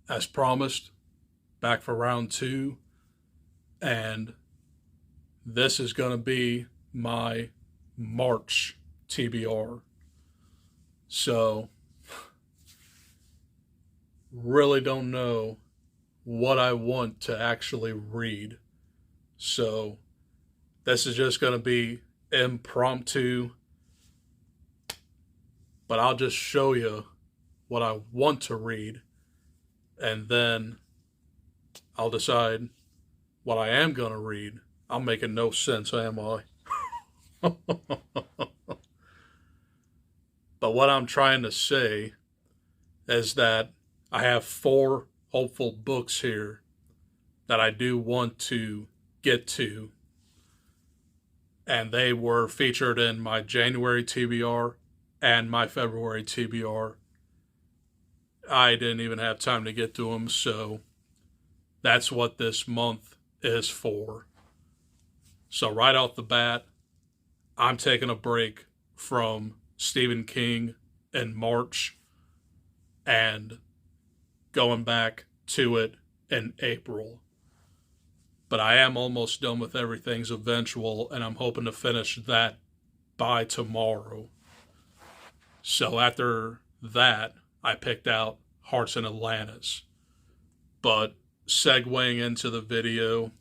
as promised, back for round two. And this is going to be my March TBR. So, really don't know what I want to actually read. So, this is just going to be impromptu, but I'll just show you what I want to read, and then I'll decide what I am going to read. I'm making no sense, am I? But what I'm trying to say is that I have 4 hopeful books here that I do want to get to. And they were featured in my January TBR and my February TBR. I didn't even have time to get to them, so that's what this month is for. So right off the bat, I'm taking a break from Stephen King in March and going back to it in April. But I am almost done with Everything's Eventual, and I'm hoping to finish that by tomorrow. So after that, I picked out Hearts in Atlantis. But segueing into the video,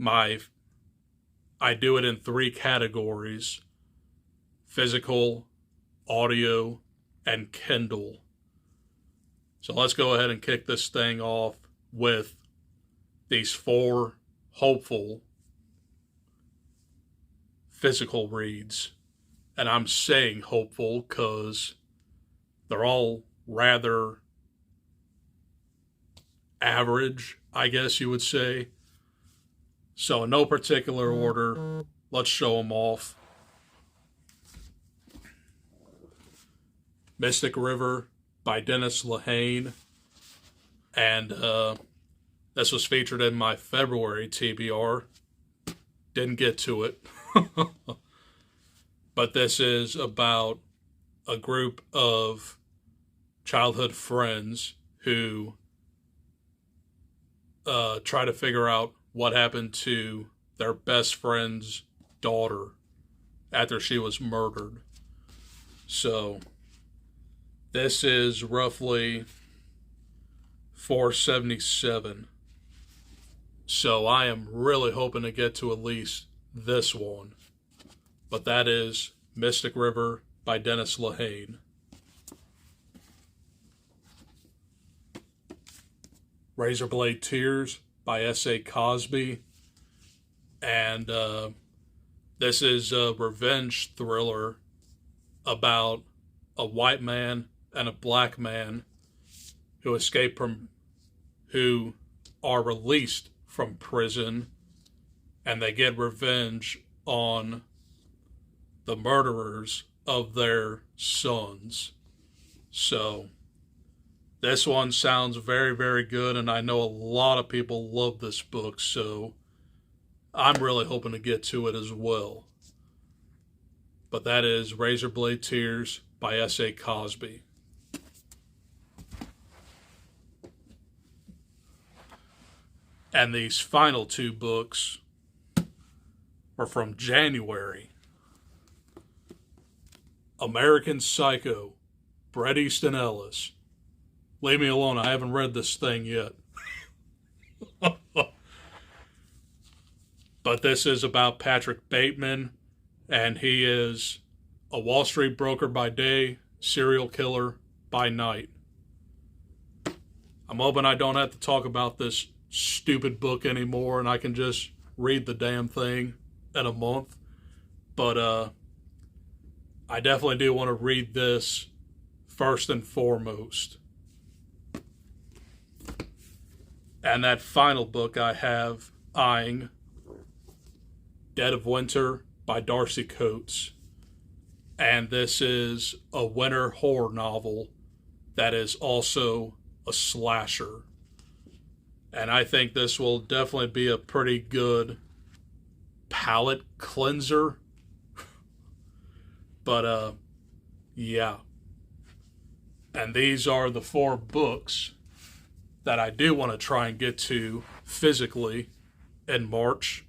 I do it in 3 categories: physical, audio, and Kindle. So let's go ahead and kick this thing off with these 4 hopeful physical reads. And I'm saying hopeful because they're all rather average, I guess you would say. So in no particular order, let's show them off. Mystic River by Dennis Lehane. And this was featured in my February TBR. Didn't get to it. But this is about a group of childhood friends who try to figure out what happened to their best friend's daughter after she was murdered. So this is roughly 477. So I am really hoping to get to at least this one. But that is Mystic River by Dennis Lehane. Razorblade Tears by S.A. Cosby. And this is a revenge thriller about a white man and a black man who who are released from prison, and they get revenge on the murderers of their sons. So this one sounds very, very good, and I know a lot of people love this book, so I'm really hoping to get to it as well. But that is Razorblade Tears by S.A. Cosby. And these final 2 books are from January. American Psycho, Bret Easton Ellis. Leave me alone, I haven't read this thing yet. But this is about Patrick Bateman, and he is a Wall Street broker by day, serial killer by night. I'm hoping I don't have to talk about this stupid book anymore, and I can just read the damn thing in a month. But I definitely do want to read this first and foremost. And that final book I have eyeing, Dead of Winter by Darcy Coates. And this is a winter horror novel that is also a slasher. And I think this will definitely be a pretty good palate cleanser. But, yeah. And these are the 4 books that I do want to try and get to physically in March.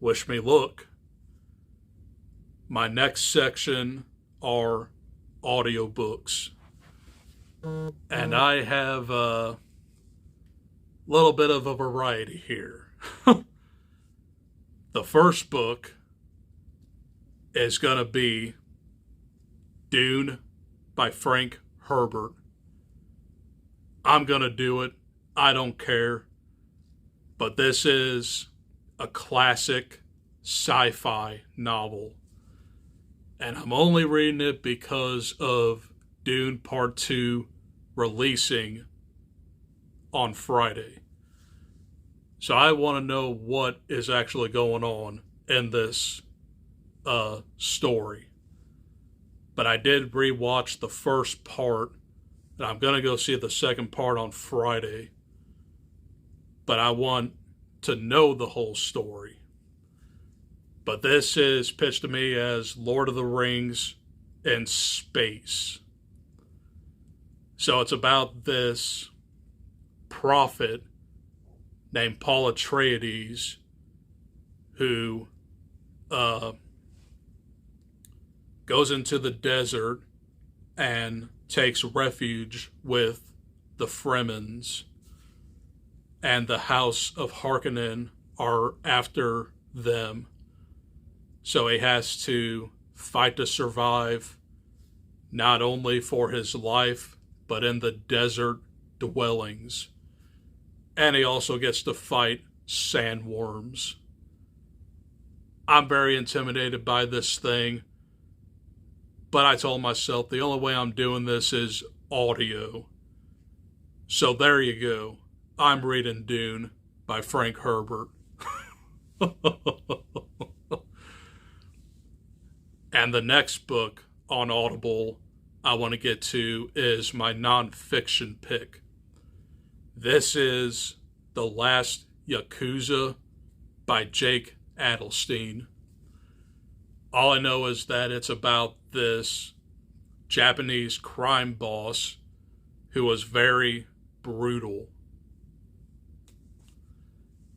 Wish me luck. My next section are audiobooks. And I have a little bit of a variety here. The first book is going to be Dune by Frank Herbert. I'm going to do it. I don't care. But this is a classic sci-fi novel. And I'm only reading it because of Dune Part 2 releasing on Friday. So I want to know what is actually going on in this story. But I did rewatch the first part, and I'm going to go see the second part on Friday. But I want to know the whole story. But this is pitched to me as Lord of the Rings in space. So it's about this prophet named Paul Atreides who goes into the desert and takes refuge with the Fremens, and the House of Harkonnen are after them. So he has to fight to survive, not only for his life, but in the desert dwellings. And he also gets to fight sandworms. I'm very intimidated by this thing, but I told myself the only way I'm doing this is audio. So there you go. I'm reading Dune by Frank Herbert. And the next book on Audible I want to get to is my nonfiction pick. This is The Last Yakuza by Jake Adelstein. All I know is that it's about this Japanese crime boss who was very brutal.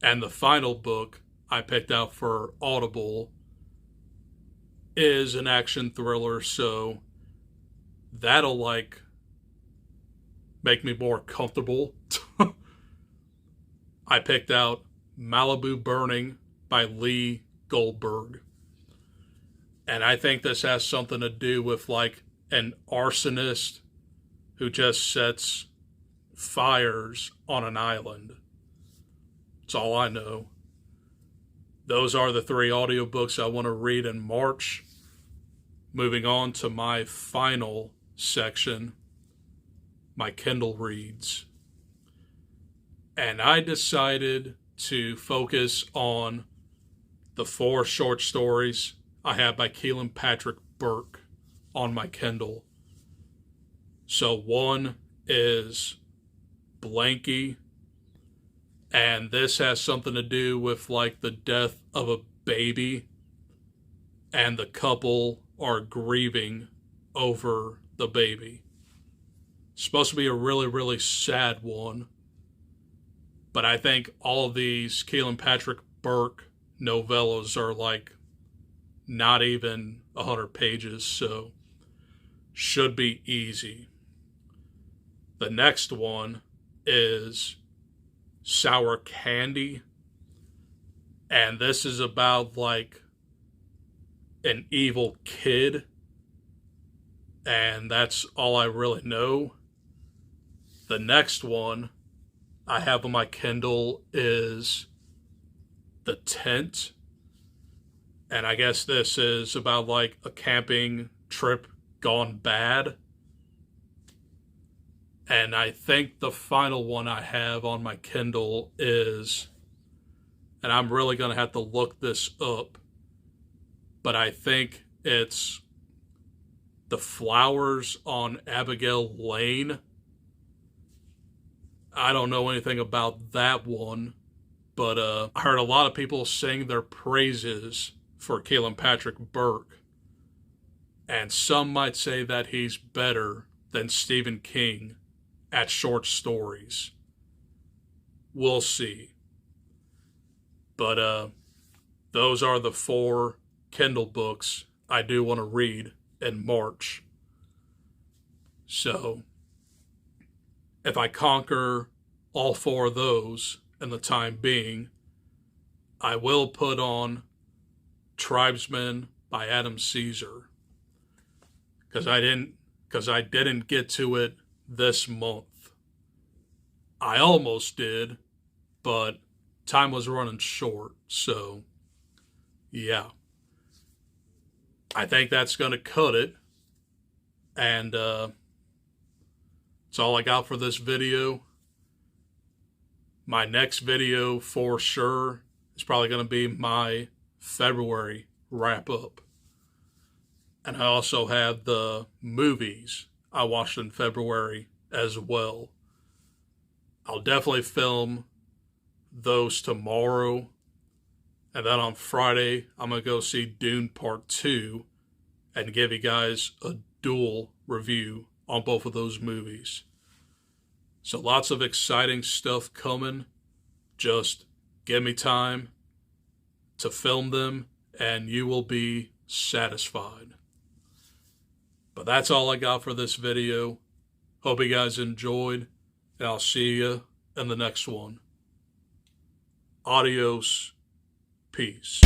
And the final book I picked out for Audible is an action thriller, so that'll make me more comfortable. I picked out Malibu Burning by Lee Goldberg. And I think this has something to do with an arsonist who just sets fires on an island. That's all I know. Those are the 3 audiobooks I want to read in March. Moving on to my final section, my Kindle reads. And I decided to focus on the 4 short stories I have by Keelan Patrick Burke on my Kindle. So one is Blanky, and this has something to do with the death of a baby, and the couple are grieving over the baby. It's supposed to be a really, really sad one, but I think all of these Keelan Patrick Burke novellas are not even 100 pages, so should be easy. The next one is Sour Candy, and this is about an evil kid, and that's all I really know. The next one I have on my Kindle is The Tent, and I guess this is about a camping trip gone bad. And I think the final one I have on my Kindle is, and I'm really going to have to look this up, but I think it's The Flowers on Abigail Lane. I don't know anything about that one, but I heard a lot of people sing their praises for Keelan Patrick Burke, and some might say that he's better than Stephen King at short stories. We'll see. But those are the 4 Kindle books I do want to read in March. So if I conquer all 4 of those in the time being, I will put on Tribesmen by Adam Caesar, because I didn't get to it this month. I almost did, but time was running short. So yeah, I think that's gonna cut it. And that's all I got for this video. My next video for sure is probably going to be my February wrap up. And I also have the movies I watched in February as well. I'll definitely film those tomorrow. And then on Friday, I'm going to go see Dune Part 2 and give you guys a dual review on both of those movies. So lots of exciting stuff coming. Just give me time to film them and you will be satisfied. But that's all I got for this video. Hope you guys enjoyed, and I'll see you in the next one. Adios. Peace.